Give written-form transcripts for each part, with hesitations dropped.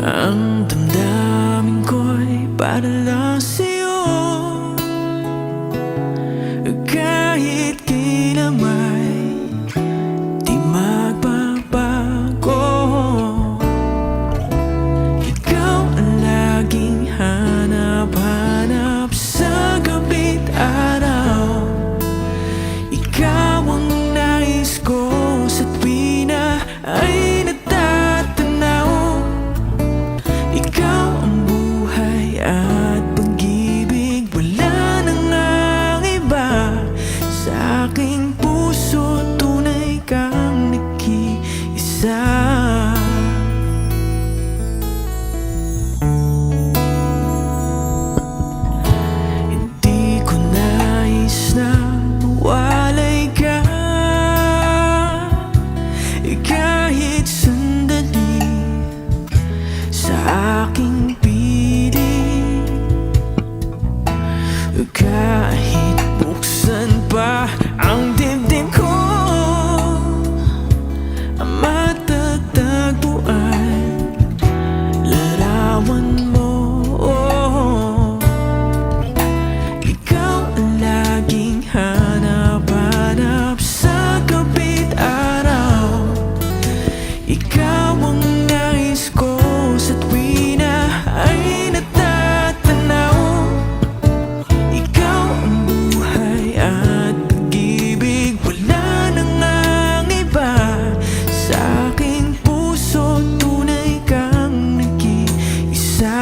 Ang damdamin ko'y para lang sa'yo. Kahit kailan may di magbabago. Ikaw ang laging hanap-hanap sa gabi't araw. Ikaw ang nais ko sa tuwi na ay natatanaw. Ikaw ang buhay at pag-ibig, wala nang ang iba. Sa aking puso tunay kang nag-iisa. Hindi ko nais na mawalay ka kahit sandali sa aking piling. Kahit buksan pa ang dibdib ko, matatagpuan larawan mo. Ikaw ang laging hanap-hanap sa gabi't araw. Ikaw ang nais ko sa tuwi na ay natatanaw. Ikaw ang buhay at pag-ibig, wala nang ang iba. Sa aking puso tunay kang nag-iisa.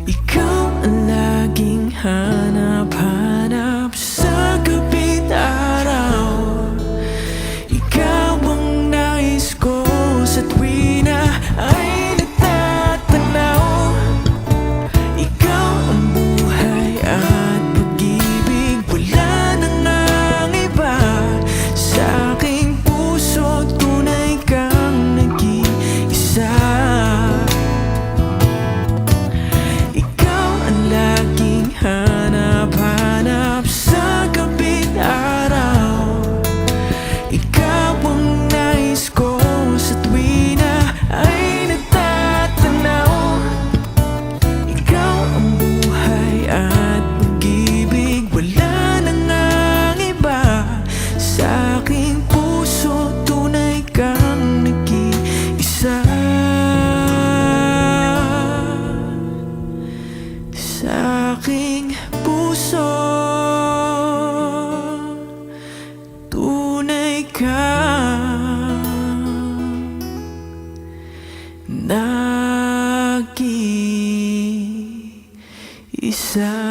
Ikaw ang laging hanap-hanap sa gabi't araw. Ikaw ang nais ko sa tuwi na ay natatanaw. Ikaw ang buhay at pag-ibig, wala nang ang iba. Sa aking puso tunay kang nag-iisa. Laging hanap-hanap sa gabi't araw. Ikaw ang nais ko sa tuwi na ay natatanaw. Ikaw ang buhay at pag-ibig, wala nang ang iba. Sa aking puso tunay kang nag-iisa. Sa aking puso tunay kang nag-iisa.